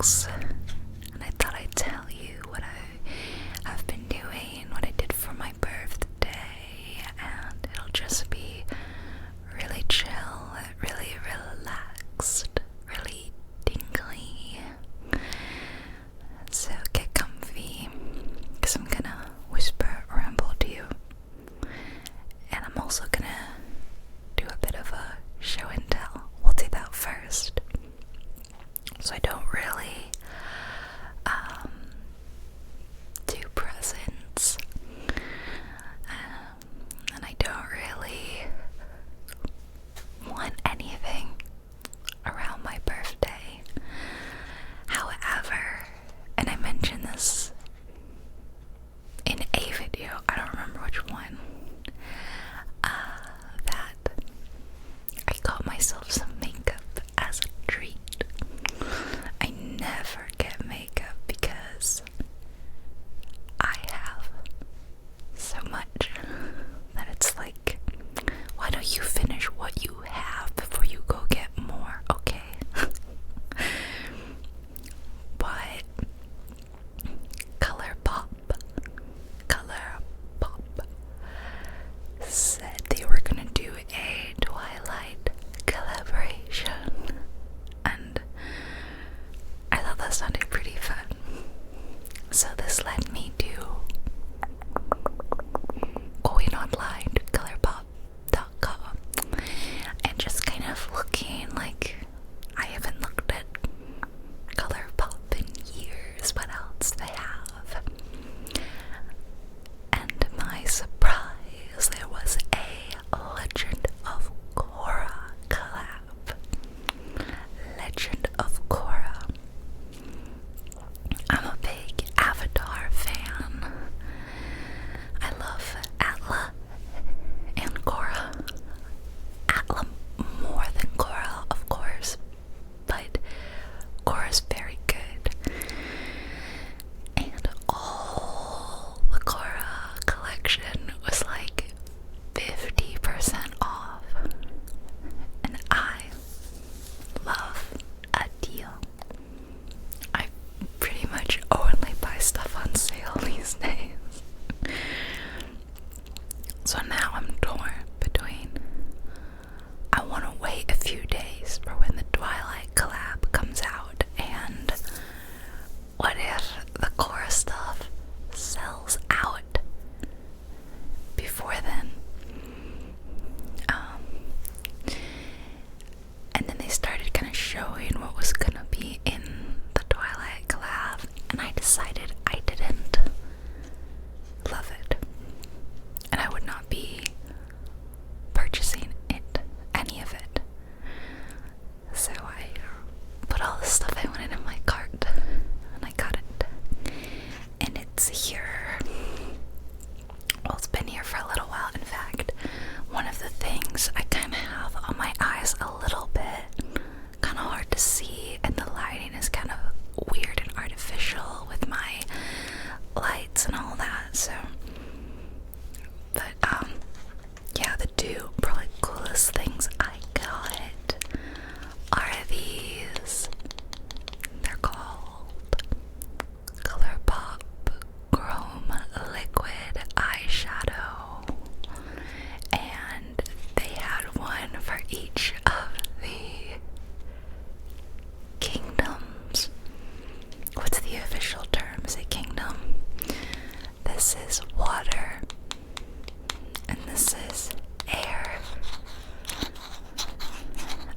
relax. And I thought I'd tell you what I have been doing, what I did for my birthday, and it'll just be really chill, really relaxed, really tingly. So get comfy, because I'm gonna whisper ramble to you. And I'm also gonna do a bit of a show and tell. We'll do that first. So I don't really do presents, and I don't really want anything around my birthday. However, and I mentioned this in a video, I don't remember which one, that I got myself some makeup as a treat. I never get makeup because I have so much that it's like, why don't you finish what you have before you go get more, okay? But ColourPop said they were gonna do a Twilight collaboration, and I thought that sounded pretty fun. So this led me to going online to ColourPop.com and just kind of looking. Like, I haven't looked at ColourPop in years, what else they have. And to my surprise, there was a Legend of Korra collab. Legend of Korra. I'm a big Avatar fan. I love Atla and Korra. Atla more than Korra, of course, but Korra's very good. And all the Korra collection was like 50% off. And I love a deal. I pretty much only buy stuff on sale these days. So now I'm torn between, I want to wait a few days for when the Twilight collab comes out, and what if the Korra stuff sells out before then? And then they started kind of showing what was gonna be in the Twilight collab, and I decided I didn't love it, and I would not be purchasing it, any of it. So I put all the stuff I wanted in my cart, and I got it, and it's here. Well, it's been here for a little while. In fact, one of the things I kind of have on my eyes a little bit, kind of hard to see, and the lighting is kind of weird and artificial with my lights and all that, so, but, yeah, the two probably coolest things I got are these. They're called ColourPop Chrome Liquid Eyeshadow, and they had one for each of the kingdoms. What's the official term? Is it kingdom? This is water, and this is air.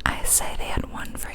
I say they had one for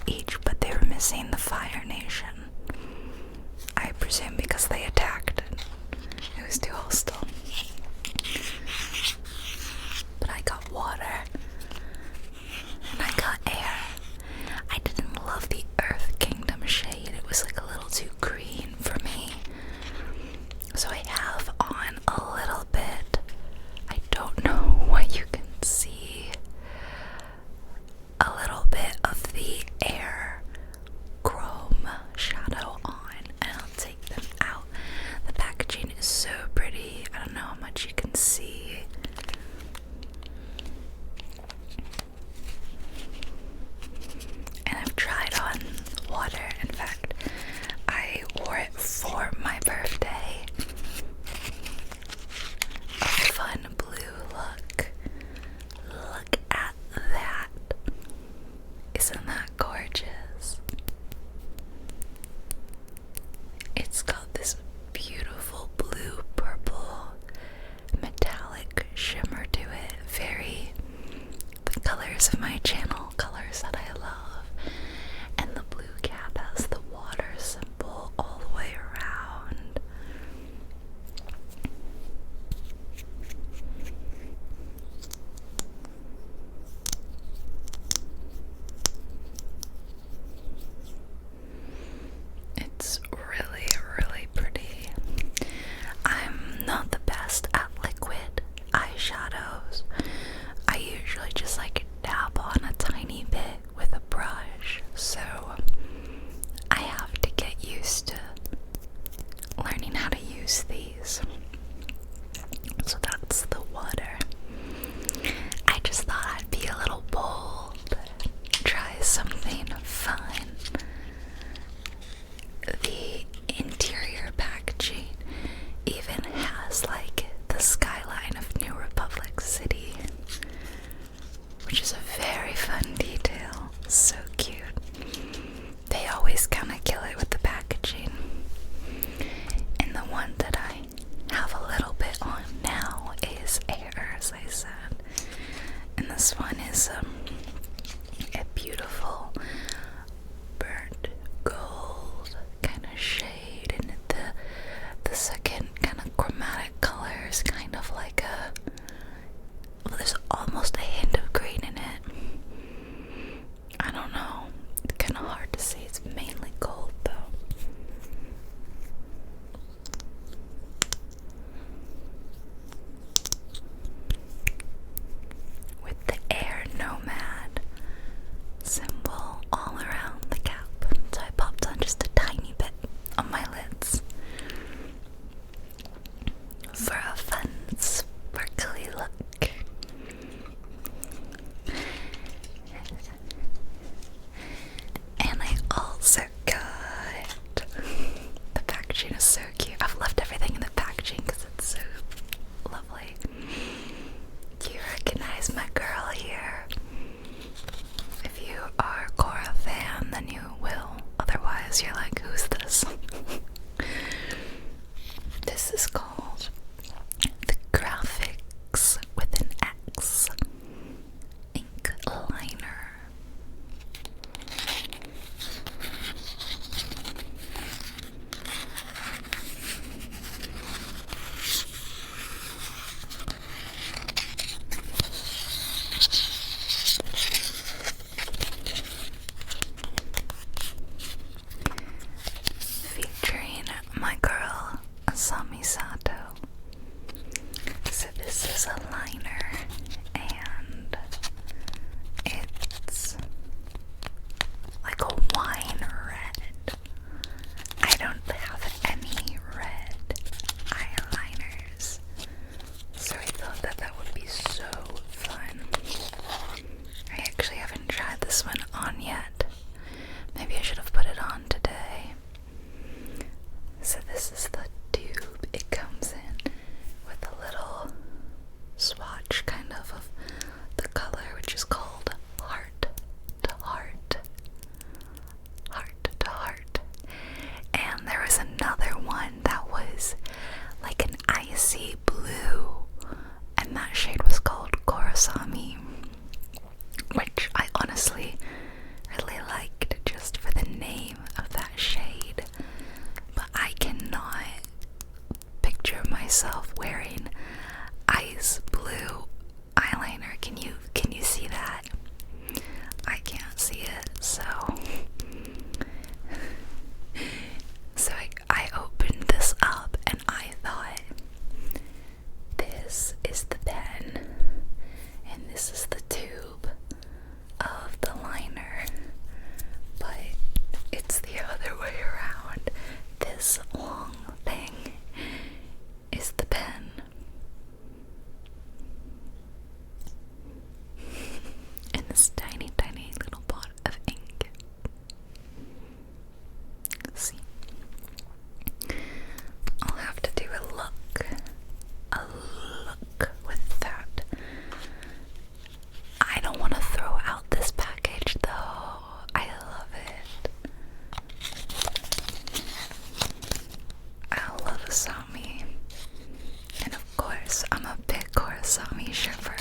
So good. The packaging is so cute. I've left everything in the packaging because it's so lovely. You recognize my girl here. If you are a Cora fan, then you will. Otherwise, you're like, who's this? This is called the Graphics with an X ink liner. Featuring my girl Asami Sato. So this is a liner and it's like a wine red. I don't have any red eyeliners, so I thought that that would be so fun. I actually haven't tried this one on yet. Maybe I should have put it on today. So this is the tube it comes in, with a little swatch kind of the color, which is called Heart to Heart. Heart to Heart. And there was another one that was like an icy blue, and that shade was called Korosami, which I honestly really liked just for the name of that shade. But I cannot picture myself wearing ice blue eyeliner. Can you see that? I can't see it, so I opened this up and I thought, this is the pen and this is the tube of the liner, but it's the other way around. This long thing is the pen. And this tiny, tiny little pot of ink. See? I'll have to do a look with that. I don't want to throw out this package though. I love it. I love Asami. And of course, I'm a big Korosami shipper.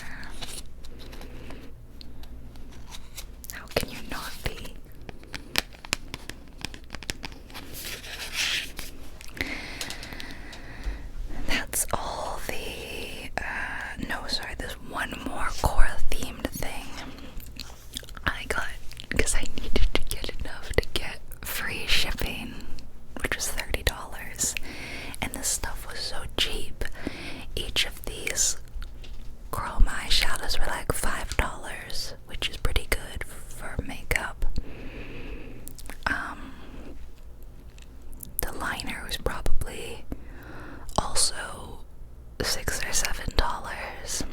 How can you not be? That's all the, no, sorry, there's one more Cora themed thing I got, because I needed to get enough to get free shipping, which was $30, and this stuff was so cheap. Each of these chrome eyeshadows were like $5, which is pretty good for makeup. The liner was probably also $6 or $7.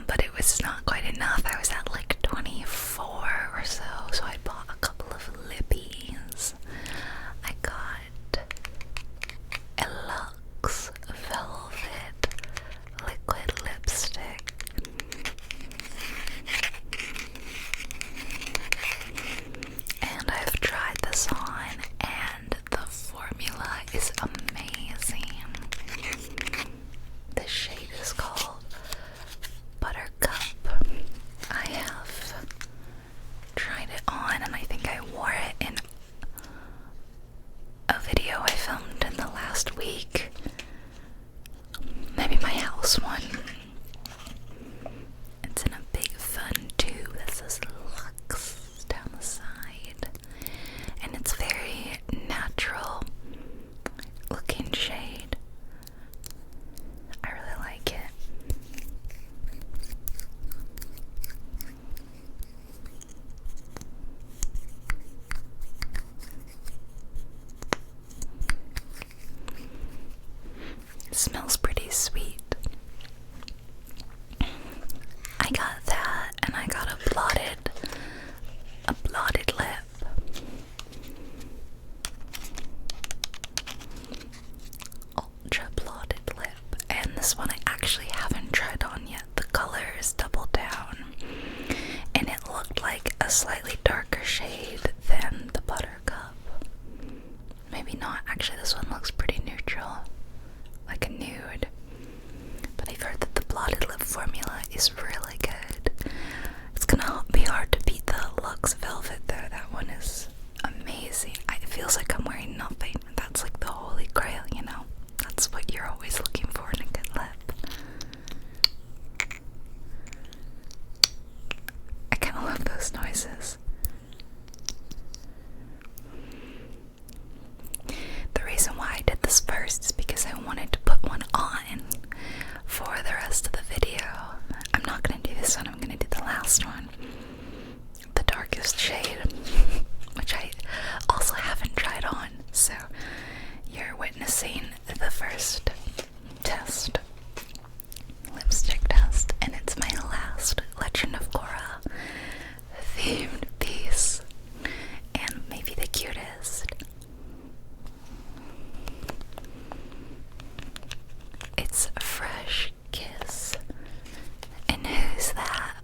But it was not quite enough. I was at like 24 or so, so I bought a couple of lippies. I got a Luxe Velvet liquid lipstick. And I've tried this on, and the formula is amazing. This shade is called Buttercup. I have tried it on, and I think I wore it in a video I filmed in the last week. Maybe my house one. It's in a big fun tube that says Luxe down the side. And it's very natural looking shade. I really like it. It smells pretty sweet. I got that, and I got a blotted lip. slightly darker shade than the Buttercup. Maybe not. Actually, this one looks pretty neutral, like a nude. But I've heard that the blotted lip formula is really good. It's gonna be hard to beat the Luxe Velvet though. That one is amazing. It feels like I'm wearing nothing. That's like the holy grail, you know? That's what you're always looking for in a good lip. I kinda love those noises. The reason why I did this first is because I wanted to put one on for the rest of the video. I'm not gonna do this one, I'm gonna do the last one. The darkest shade, which I also haven't tried on, so you're witnessing the first test, lipstick test, and it's my last Legend of Korra themed piece, and maybe the cutest. It's a Fresh Kiss, and who's that?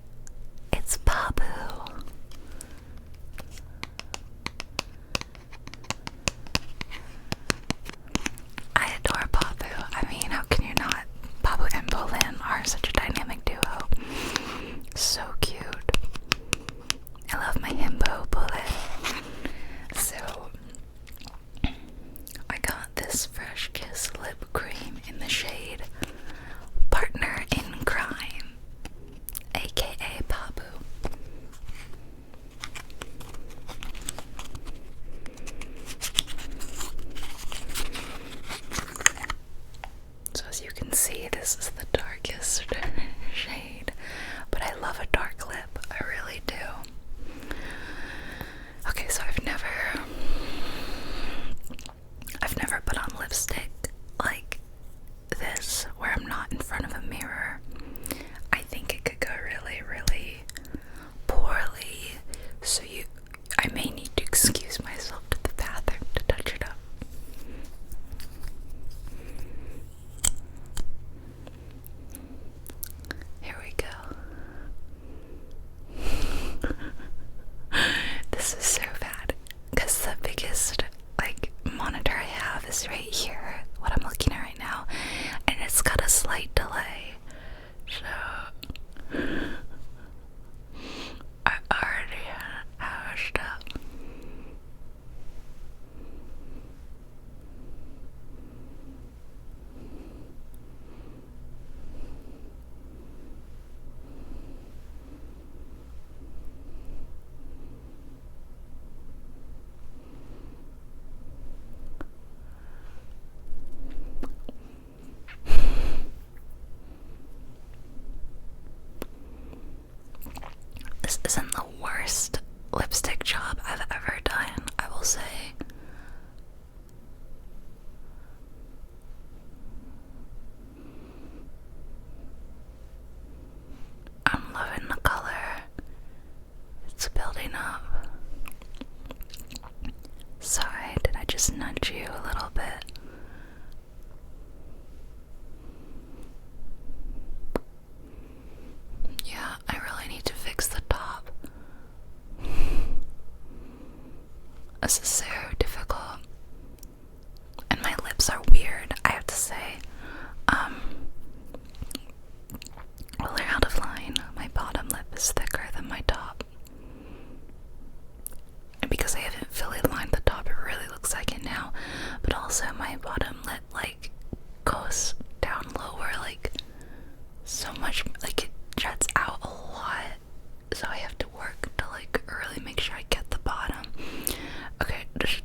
It's Babu. I adore Babu. I mean, how can you not? Babu and Bolin are such a dynamic duo. So cute. I love my himbo Bolin. So, I got this Fresh Kiss lip cream in the shade Partner in Crime, aka Babu. So as you can see, this is the darkest shade, but I love a dark lip, I really do. Okay, so I've never put on lipstick like this, where I'm not in front of a mirror. I think it could go really, really poorly, so I may need to excuse myself to the bathroom to touch it up. Here we go. This is so bad, because the biggest monitor I have is right here, what I'm looking at right now, and it's got a slight delay, so I already hashed up. This isn't the worst lipstick job I've ever done, I will say. I'm loving the color. It's building up. Sorry, did I just nudge you a little bit? Yeah, I really need to fix the top. This is so difficult. And my lips are weird, I have to say. Well, they're out of line. My bottom lip is thicker than my top. And because I haven't fully lined the top, it really looks like it now. But also my bottom lip goes down lower so much, it juts out a lot. So I have to work to really make sure I get the bottom. Okay, just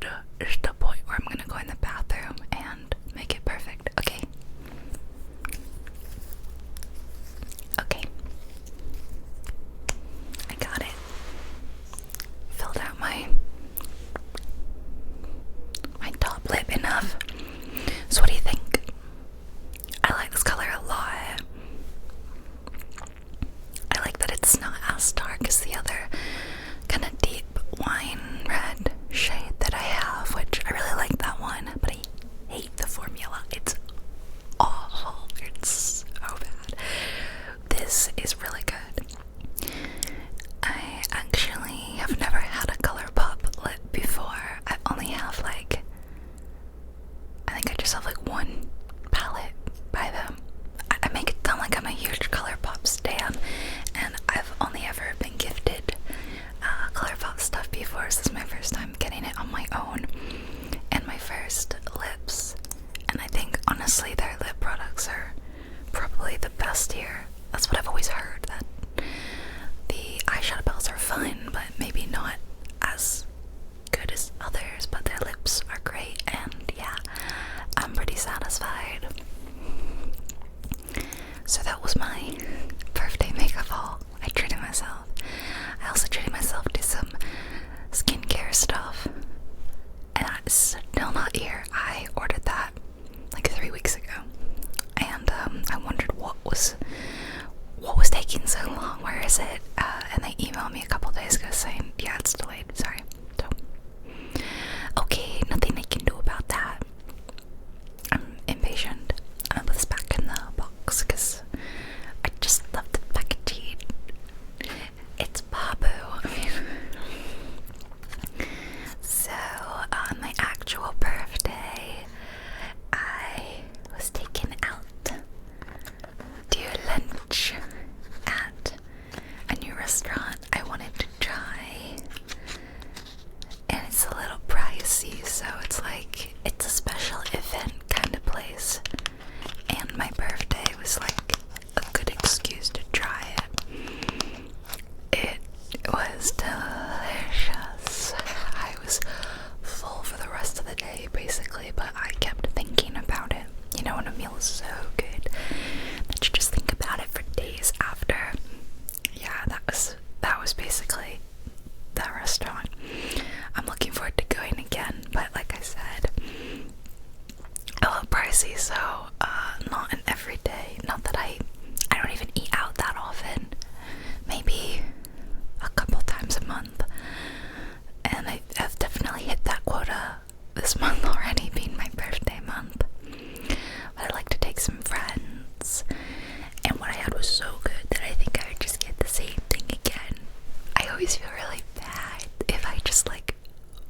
just like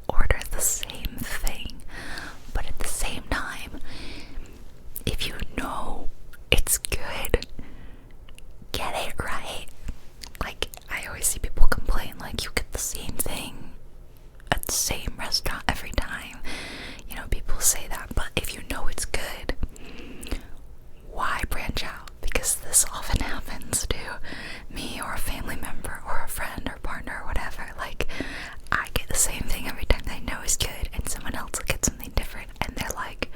order the same thing. But at the same time, if you know it's good, get it right. Like, I always see people complain, like, you get the same thing at the same restaurant every time. You know, people say that, but if you know it's good, why branch out? Because this often happens to me or a family member or a friend or partner or whatever. Like, I get the same thing every time that I know is good, and someone else will get something different, and they're like,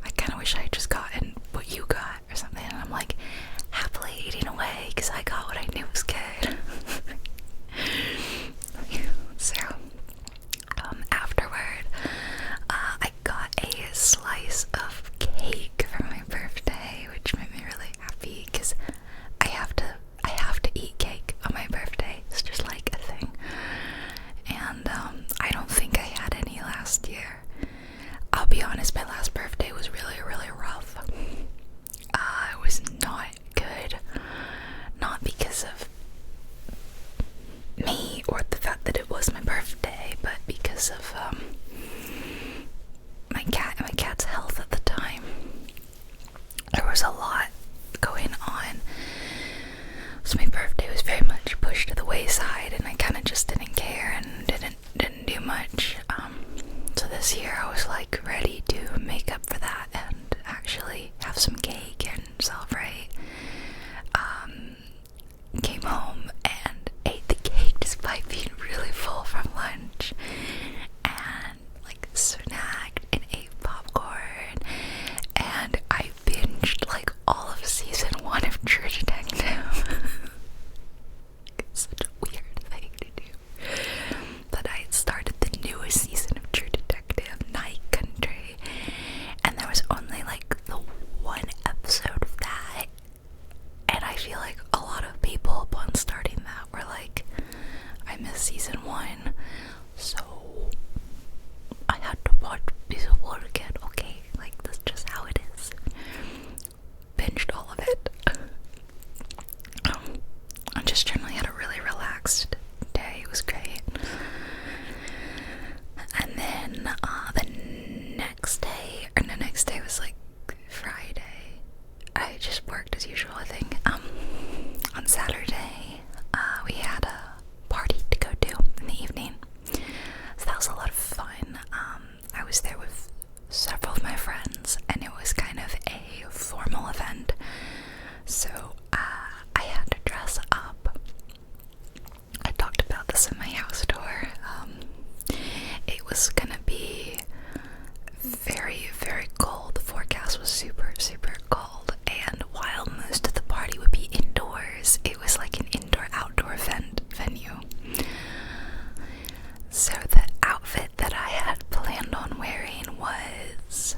I kind of wish I had just gotten what you got or something. And I'm like, happily eating away because I got what I knew was good. So afterward, I got a slice of cake for my birthday, which made me really happy because I have to eat cake on my birthday. It's just like a thing. And I don't think I had any last year. I'll be honest, my last birthday was really, really rough. It was not good. Not because of me or the fact that it was my birthday, but because of my cat's health at the time. There was a lot going on, so my birthday was very much pushed to the wayside, and I kind of just didn't care and didn't do much. So this year I was like ready to make up for that and actually have some cake and celebrate. Came home and ate the cake despite being really full from lunch, and like snacked and ate popcorn, and I binged like all of season 1 of True Detective. It's such a weird thing to do. But I had started the newest season of True Detective, Night Country, and there was only like the one episode of that, and I feel like a lot of people upon starting that were like, I missed season 1, so I had to watch season 1 again. Okay, like, that's just how it is. Binged all of it. I just generally had a really relaxed day. It was great. And then the next day was like Friday. I just worked as usual, I think. On Saturday, we had a party to go to in the evening. So that was a lot of fun. I was there with several of my friends, and it was kind of a formal event. So I had to dress up. I talked about this in my house tour. It was gonna be very, very cold. The forecast was super, super cold, and while most of the party would be indoors, it was like an indoor-outdoor venue. So the outfit that I had planned on wearing was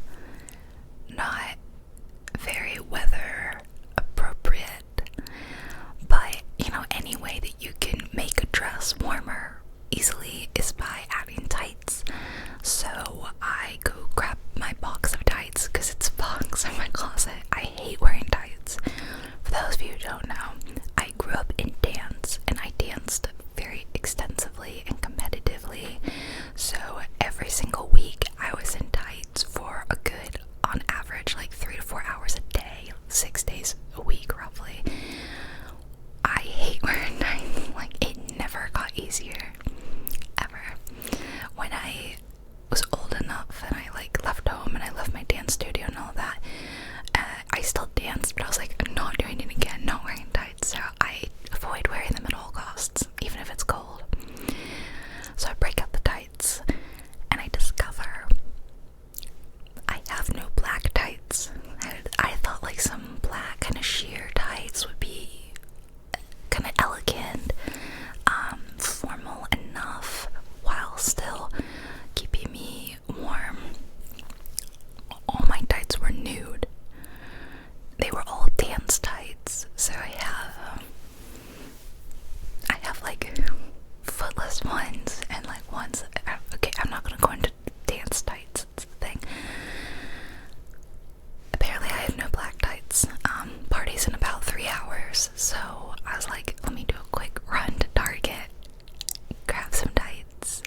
not very weather appropriate, but you know, any way that you can make a dress warmer easily is by adding tights. So I go grab my box of tights, because it's a box in my closet. I hate wearing tights. For those of you who don't know, I grew up in dance, and I danced very extensively and competitively. So every single week I was in tights for a good, on average, like 3 to 4 hours a day, 6 days a week roughly. I hate wearing tights. Like, it never got easier, ever. When I was old enough and I like left home and I left my dance studio and all that, I still danced, but I was like, I'm not doing it again, not wearing tights. So I avoid wearing them at all costs, even if it's cold. So I break out the tights, and I discover I have no black tights. I thought like some black kind of sheer tights would be kind of elegant, formal enough, while still keeping me warm. All my tights were nude. They were all dance tights. So I have like footless ones and like ones. Okay, I'm not gonna go into dance tights. It's the thing. Apparently, I have no black tights. Party's in about 3 hours, so I was like, let me do a quick run to Target, grab some tights.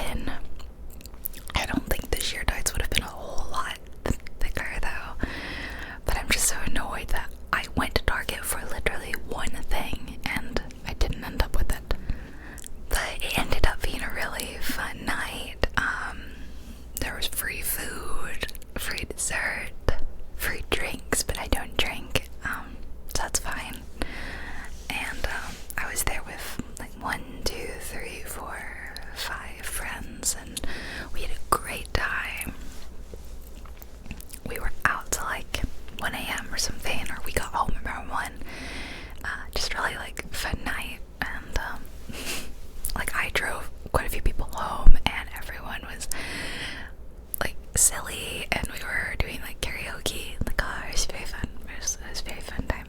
been. I don't think the sheer tights would have been a whole lot thicker though. But I'm just so annoyed that I went to Target for literally one thing and I didn't end up with it. But it ended up being a really fun night. There was free food, free dessert, free drinks, but I don't drink, so that's fine. And I was there with like 1, 2, 3, 4, 5 friends, and we had a great time. We were out till like 1 a.m. or something, or we got home around 1. Just really like fun night, and like I drove quite a few people home, and everyone was like silly, and we were doing like karaoke in the car. It was very fun. It was a very fun time.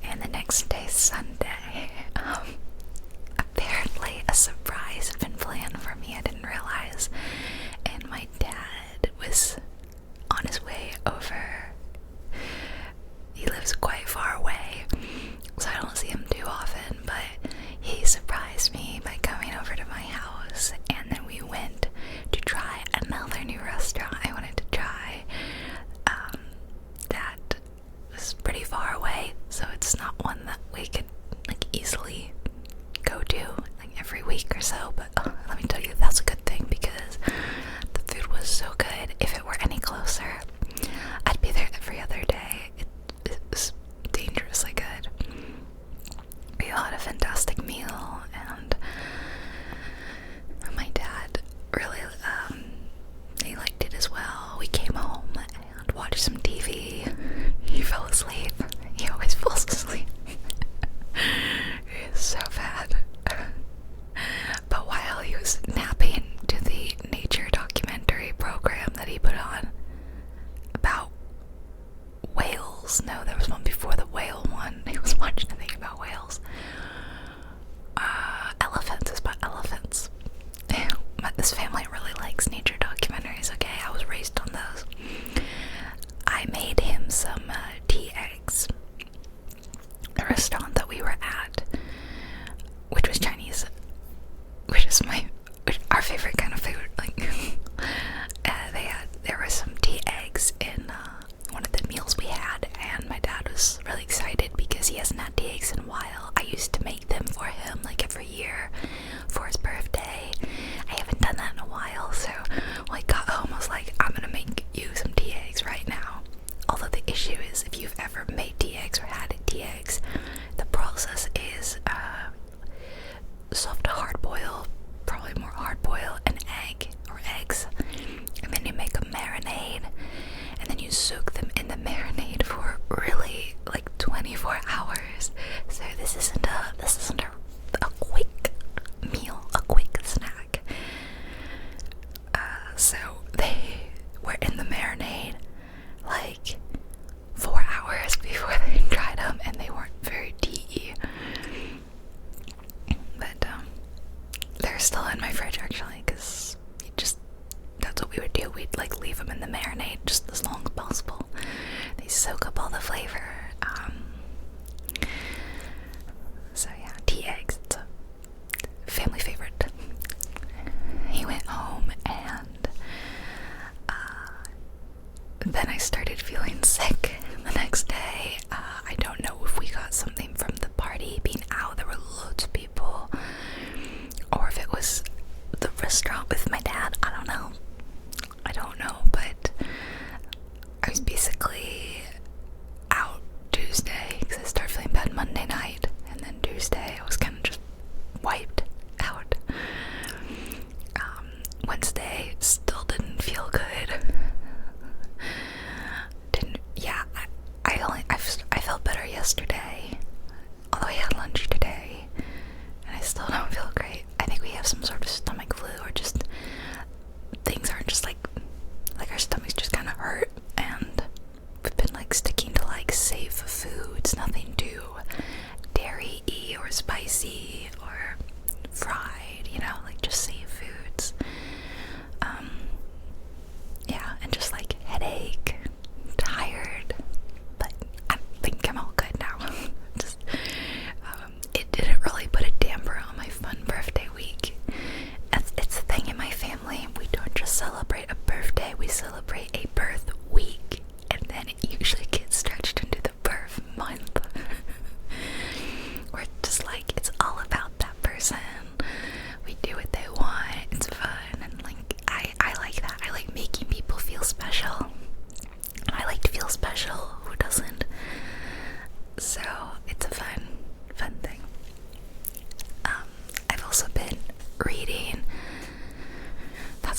And the next day, Sunday, apparently a surprise had been planned for me. I didn't realize, and my dad was on his way over. He lives quite far away, so I don't see him too often, but he surprised me by coming over to my house, and then we went to try another new restaurant I wanted to try. That was pretty far away, so it's not one that we could like easily go to like every week or so, but let me tell you, that's a good thing because the food was so good. If it were any closer, I'd be there every other day. It was dangerously good. We had a fantastic meal, and my dad really he liked it as well. We came home and watched some TV. He fell asleep. He always falls asleep. It's so bad. But while he was napping to the nature documentary program that he put on about whales. No, there was one before the whale one. He was watching a thing about whales. Elephants. It's about elephants. This family really likes nature documentaries, okay? I was raised on those. I made him some tea eggs. The restaurant that we were at, which was Chinese, which is our favorite kind of food. Like, there were some tea eggs in one of the meals we had, and my dad was really excited because he hasn't had tea eggs in a while. I used to make them for him like every year for his birthday. I haven't done that in a while, so when I got home I was like, I'm gonna make you some tea eggs right now. Although the issue is, if you've ever made tea eggs or had tea eggs, the process is soft hard boil, probably more hard boil an egg or eggs, and then you make a marinade, and then you soak them in the marinade for really like 24 hours. So this isn't a quick meal, a quick snack. So they were in the marinade like 4 hours before they dried them, and they weren't very tea-y. But they're still in my fridge actually, because that's what we would do. We'd like leave them in the marinade just as long as possible. They soak up all the flavor. So yeah, tea eggs, it's a family favorite. He went home, and then I started feeling sick the next day. I don't know if we got something from the party being out. There were loads of people, or if it was the restaurant with my dad. I don't know, but I was basically out Tuesday because I started feeling bad Monday night, and then Tuesday I was kind of just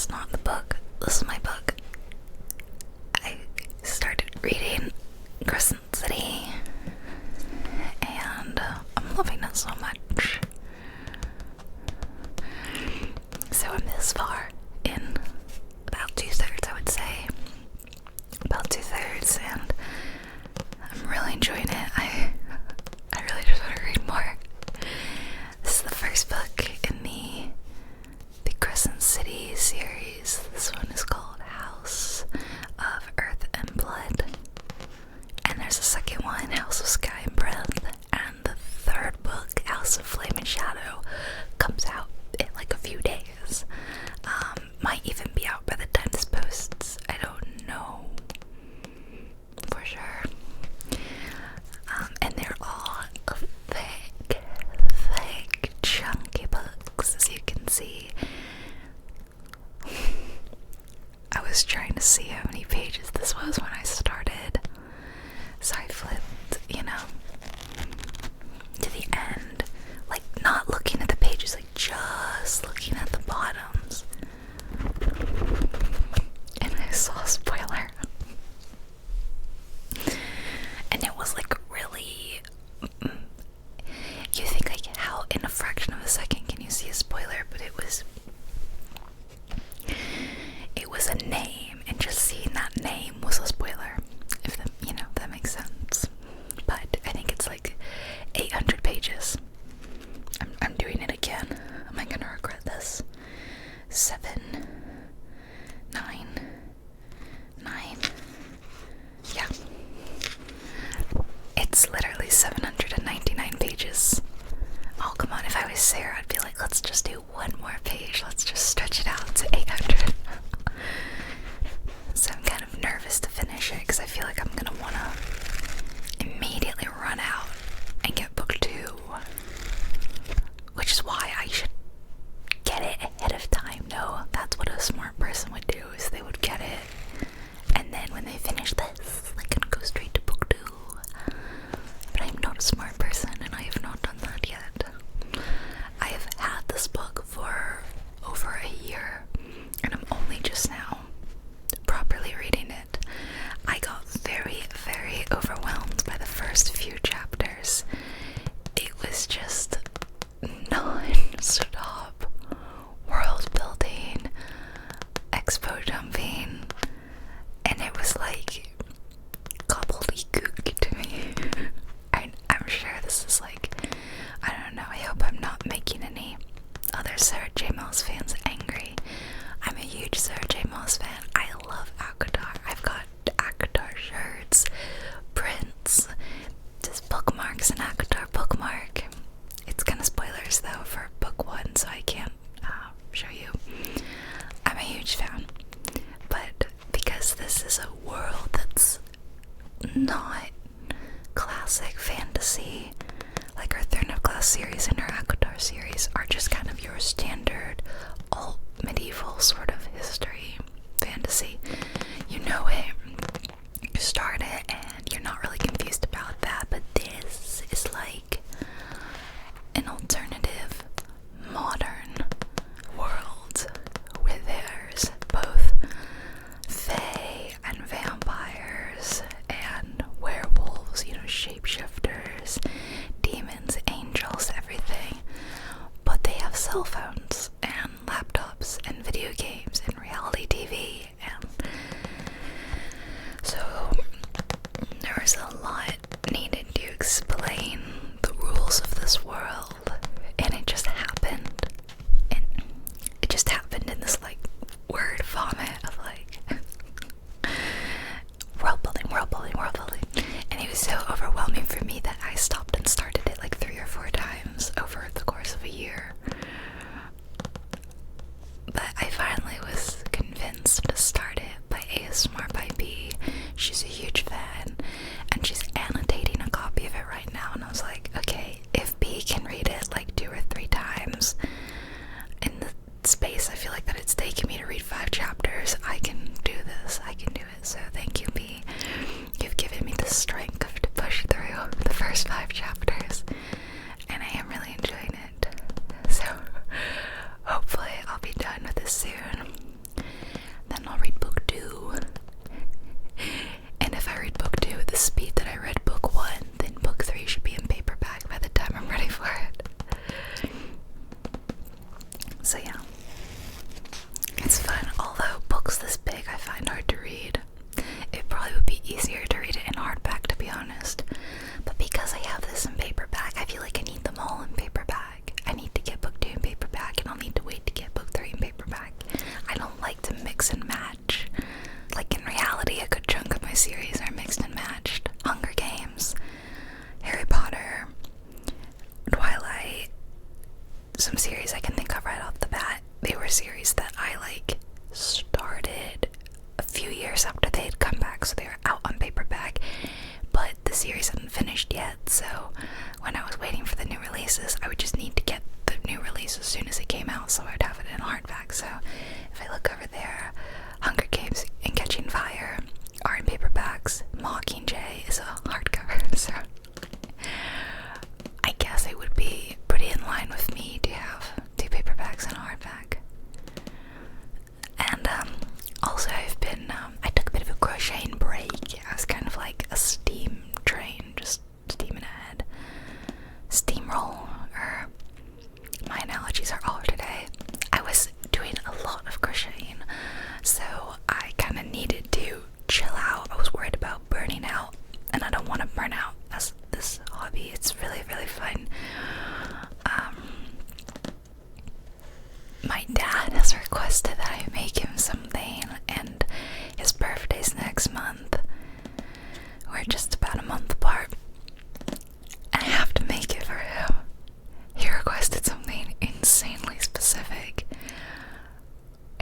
is not the book. This is my book. I started reading Crescent City, and I'm loving it so much. So I'm this far in, about 2/3, I would say. About 2/3, and I'm really enjoying it. I really just want to read more. This is the first book in the Crescent City series. This one is called House of Earth and Blood. And there's a second one, House of Sky and Breath. And the third book, House of Flame and Shadow, comes out in like a few days. Might even be out by the time this posts. I don't know for sure. And they're all thick, chunky books, as you can see. I was trying to see how many pages this was when I started, so I flipped, you know, to the end, like not looking at the pages, like just looking at the bottoms, and I saw a spoiler. And it was like really, you think like how in a fraction of a second can you see a spoiler, but it was a name, and just seeing that name was a spoiler, if that, you know, that makes sense. But I think it's like 800 pages. I'm doing it again. Am I gonna regret this? 7, 9, yeah. It's literally 799 pages. Oh, come on, if I was Sarah, I'd be like, let's just do one more page. Let's just stretch it out to 800. So I'm kind of nervous to finish it, because I feel like I'm gonna want to immediately run out and get book 2. Which is why I should get it ahead of time. No, that's what a smart person would do, is they would get it, and then when they finish this, they can go straight to book 2. But I'm not a smart person, and I have not done that yet. I have had this book for over a year, and I'm only just now properly reading it. I got very, very overwhelmed by the first few chapters. It was just non-stop world building, expo dumping, and it was like gobbledygook to me. I'm sure this is like, I don't know, I hope I'm not making any other Sarah J. Maas fans angry. I'm a huge Sarah J. Maas fan. I love ACOTAR. I've got ACOTAR shirts, prints, just bookmarks, an ACOTAR bookmark. It's kind of spoilers though for book 1, so I can't show you. I'm a huge fan, but because this is a world that's not classic fantasy, like our Throne of Glass series and our ACOTAR series are just kind of your standard alt medieval sort of history fantasy. You know it, you start it, and you're not really confused about that, but this is like an alternative modern world where there's both fae and vampires and werewolves, you know, shapeshifters, demons, angels, everything, but they have cell phones and laptops and video games and reality TV, and so there was a lot needed to explain the rules of this world, and it just happened, and it just happened in this like word vomit of like world building, and it was so overwhelming for me that I stopped and started it like 3 or 4 times over the course of a year. But I finally was convinced to start it by ASMR by B. She's a huge fan, and she's annotating a copy of it right now, and I was like, okay, if B can read it like 2 or 3 times in the space I feel like that it's taken me to read 5 chapters, I can do this, I can do it. So thank you, B. You've given me the strength to push through the first 5 chapters, and I am really enjoying it. So hopefully I'll be done with this soon. a series that I like started a few years after they had come back, so they were out on paperback, but the series hadn't finished yet. So when I was waiting for the new releases, I would just need to get the new release as soon as it came out, so I'd have it in hardback. So if I look over there, Hunger Games and Catching Fire are in paperbacks. Mockingjay is a hardcover, so I guess it would be pretty in line with me to have 2 paperbacks and a hardback. And also I took a bit of a crocheting break. I was kind of like a steam train, just steaming ahead. Steamroll, or my analogies are all today. I was doing a lot of crocheting, so I kind of needed to chill out. I was worried about burning out, and I don't want to burn out as this hobby. It's really, really fun. My dad has requested that I make him something, and his birthday's next month. We're just about a month apart, and I have to make it for him. He requested something insanely specific.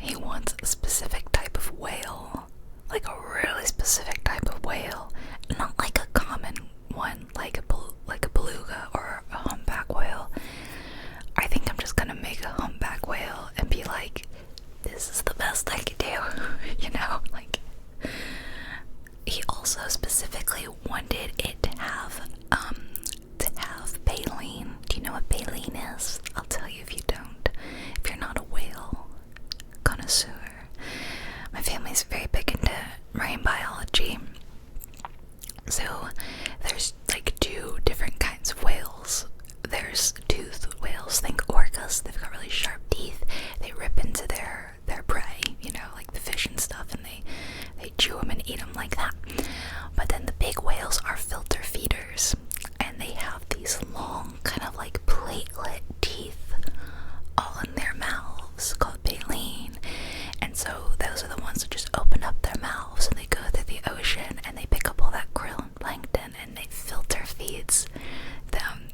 He wants a specific type of whale, like a really specific type of whale, not like a common one, like a beluga or a humpback whale. I think I'm just gonna make a humpback whale and be like, this is the best I could do, you know, like. He also specifically wanted it to have baleen. Do you know what baleen is? I'll tell you if you don't, if you're not a whale connoisseur. My family's very big into marine biology, so there's like 2 different kinds of whales. There's toothed whales, think orcas. They've got really sharp teeth. They rip into their prey, you know, like the fish and stuff, and they chew them and eat them like that. But then the big whales are filter feeders, and they have these long, kind of like platelet teeth all in their mouths called baleen. And so those are the ones that just open up their mouths and they go through the ocean and they pick up all that krill and plankton and they filter feeds them.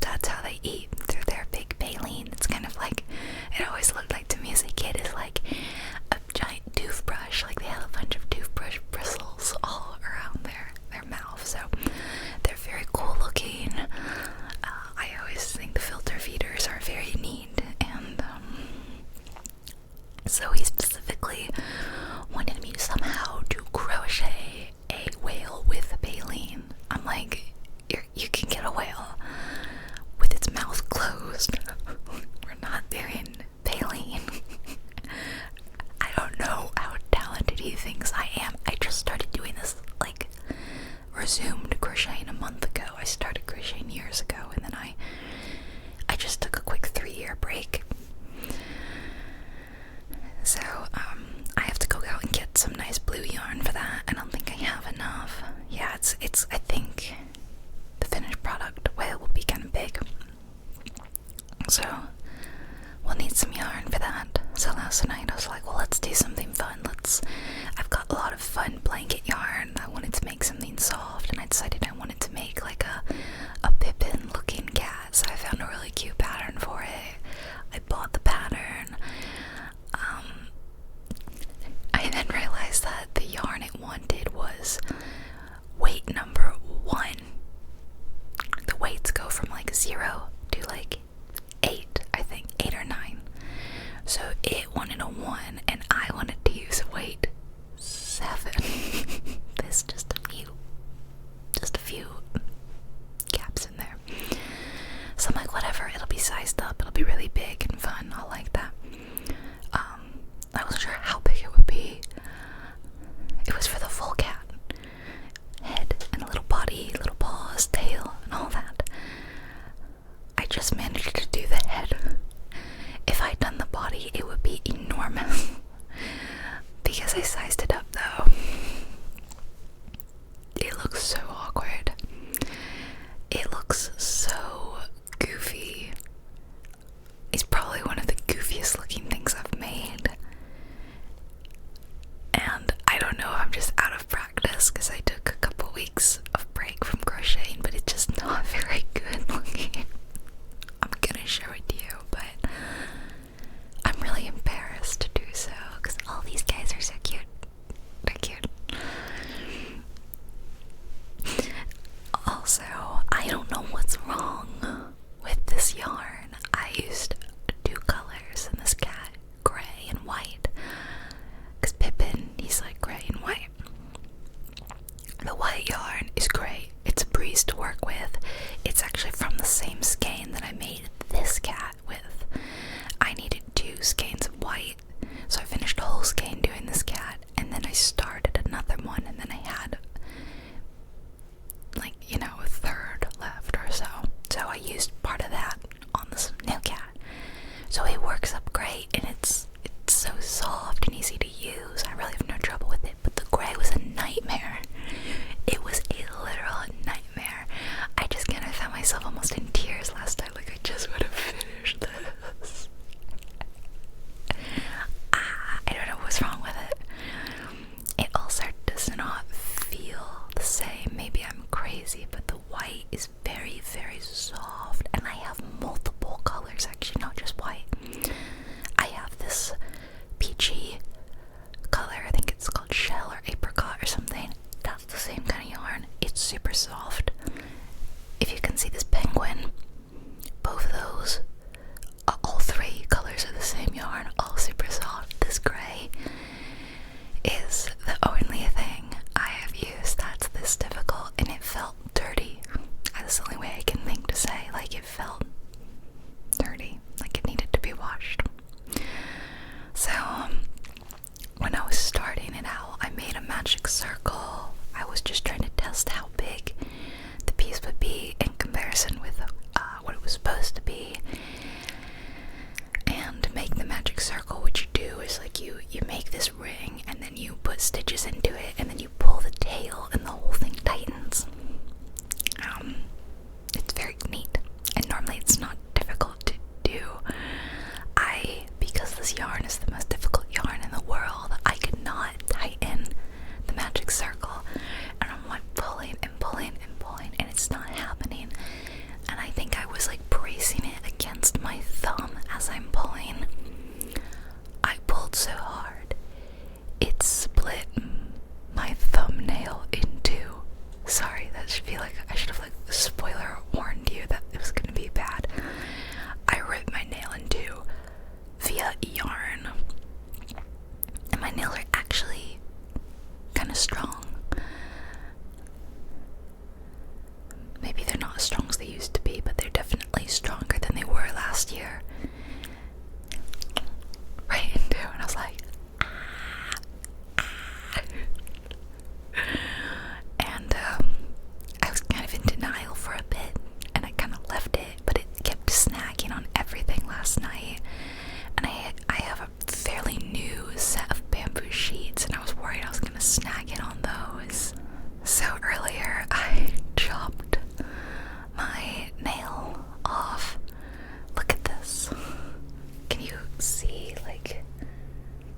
That's how they eat, through their big baleen. It's kind of like, it always looked like to me as a kid, is like a giant toothbrush. Like they have a bunch of toothbrush bristles all around their mouth. So they're very cool looking. I always think the filter feeders are very neat, and so he specifically wanted me to somehow to crochet a whale with baleen. I'm like, you can get a whale with its mouth closed. We're not doing baleen. I don't know how talented he thinks I am. I just started doing this, like, resumed crocheting a month ago. I started crocheting years ago, and then I just took a quick 3-year break. So, I have to go out and get some nice blue yarn for that. I don't think I have enough. Yeah, it's I think the finished product whale will be kind of big. So, we'll need some yarn for that. So last night I was like, well, let's do something fun. I've got a lot of fun blanket yarn. I wanted to make something soft, and I decided I wanted to make like a Pippin looking cat. So I found a really cute pattern for it. I bought the pattern. I then realized that the yarn it wanted was weight number 1. The weights go from like 0 to like 8, I think, 8 or 9. So it wanted a 1, and I wanted to use a weight 7. There's just a few gaps in there. So I'm like, whatever, it'll be sized up, it'll be really big and fun, I'll like that. I wasn't sure how big it would be. It was for the full cat. Head and a little body, little paws, tail, and all that. I just managed to do the head. If I'd done the body, it would be enormous. Because I sized it up though. It looks so awkward. It looks so goofy. It's probably one of the goofiest looking things I've made. when I was starting it out, I made a magic circle. I was just trying to test how big the piece would be in comparison with what it was supposed to be. And to make the magic circle, what you do is like you make this ring, and then you put stitches into it, and then you pull the tail, and the whole thing tightens. It's very neat, and normally it's not difficult to do. Because this yarn is the most difficult yarn in the world, I could not tighten the magic circle, and I'm like pulling and pulling and pulling, and it's not happening. And I think I was like bracing it against my thumb as I'm pulling. I pulled so hard, it split my thumbnail in two. Sorry, that should be like, I should have like spoiler warned you that it was gonna be bad. I ripped my nail in two via yarn, and my nails are actually kind of strong. Maybe they're not as strong as they used to be, but they're definitely stronger than they were last year. Right into, and I was like, and I was kind of in denial for a bit, and I kind of left it, but it kept snagging on everything last night. And I have a fairly new set of bamboo sheets, and I was worried I was gonna snag it on those. So earlier I chopped my nail off. Look at this. Can you see like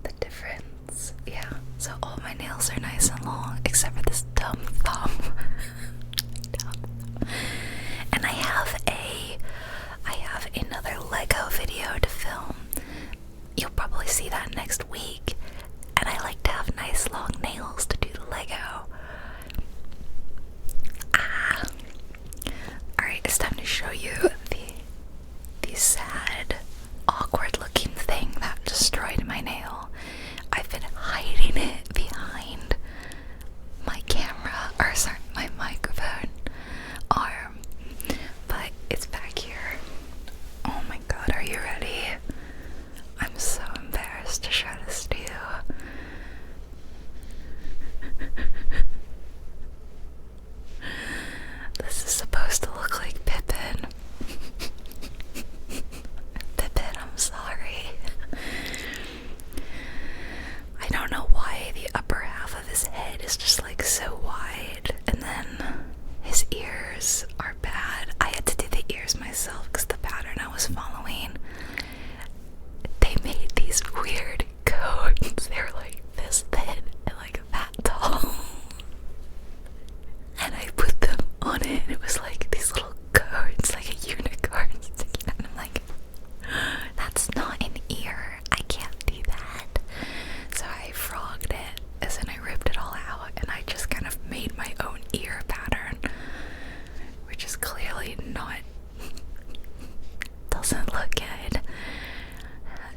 the difference? Yeah, so all my nails are nice and long except for this dumb thumb. And I have another Lego video to film. You'll probably see that next week, and I like to have nice long nails to do the Lego. Alright, it's time to show you the sad, awkward looking thing that destroyed my nail. I've been hiding it behind my camera, or sorry, my microphone arm, but it's back here. Oh my god, are you ready? I'm so embarrassed to show this to you. This is supposed to look like Pippin. Pippin, I'm sorry. I don't know why the upper half of his head is just like so wide, and then his ears are bad. I had to do the ears myself because the pattern I was following, they made these weird cones. They were like this thin and like that tall. And I put them on it, and it was like these little cones, like a unicorn sticking out. And I'm like, that's not an ear. I can't do that. So I frogged it, as in I ripped it all out, and I just kind of made my own ear pattern, which is clearly not, doesn't look good.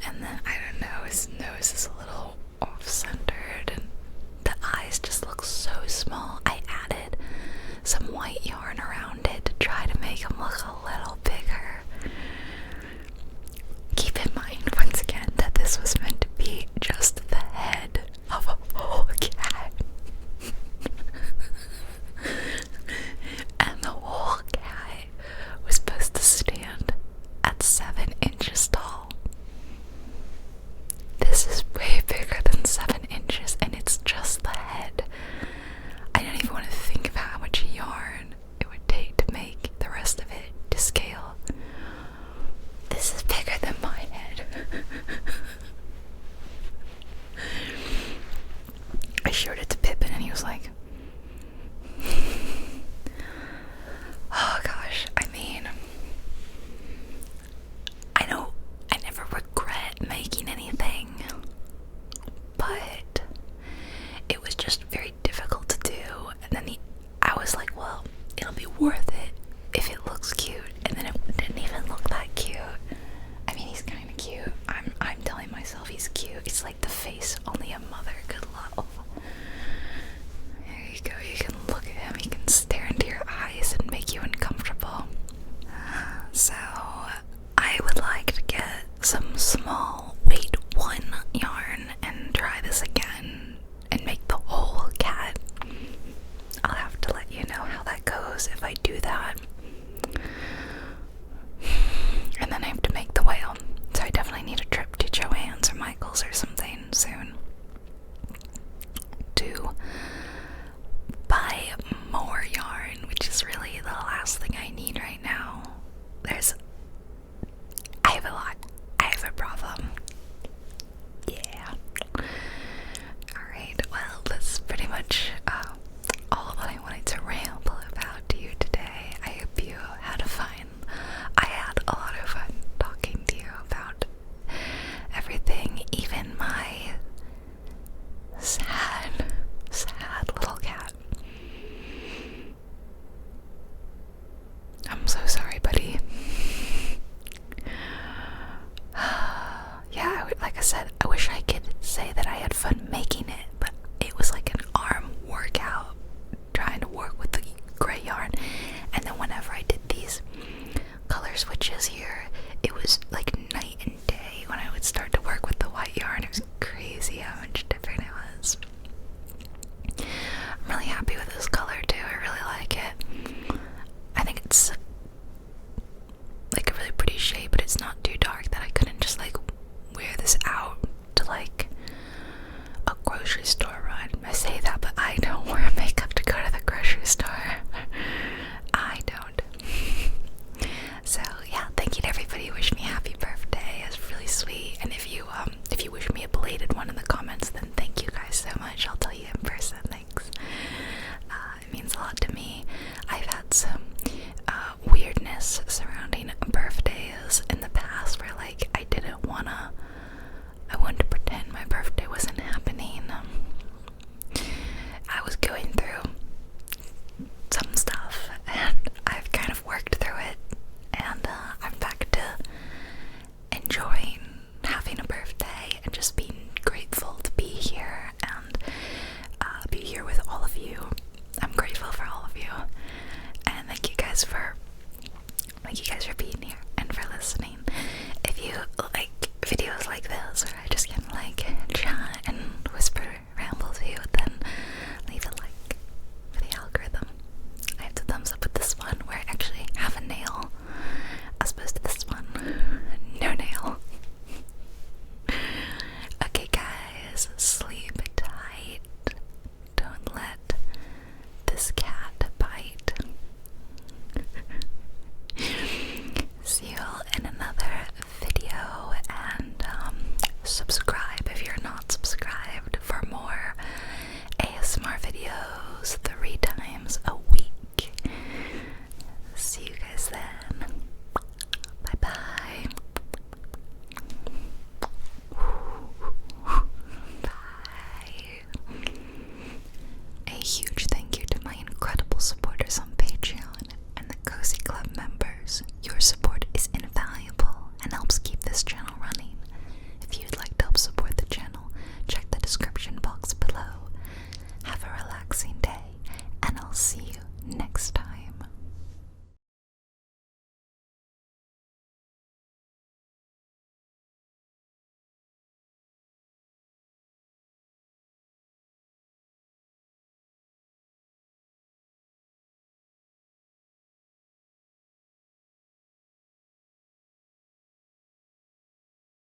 And then, I don't know, his nose is a little off-centered, and the eyes just look so small. I added some white yarn around it to try to make him look a little bigger. Keep in mind, once again, that this was meant to be just the head of a whole cat. And the whole cat was supposed to stand at 7 inches tall. This is way bigger than 7 inches, and it's just the head. I don't even want to think about how much yarn it would take to make the rest of it to scale. This is bigger than my head. I showed it to Pippin, and he was like, oh gosh, I mean, I know I never regret making anything, but it was just very difficult to do. And then I was like, well, it'll be worth it if it looks cute. And then it didn't even look that cute. I mean, he's kind of cute. I'm telling myself he's cute. It's like the face only a mother could love. There you go. You can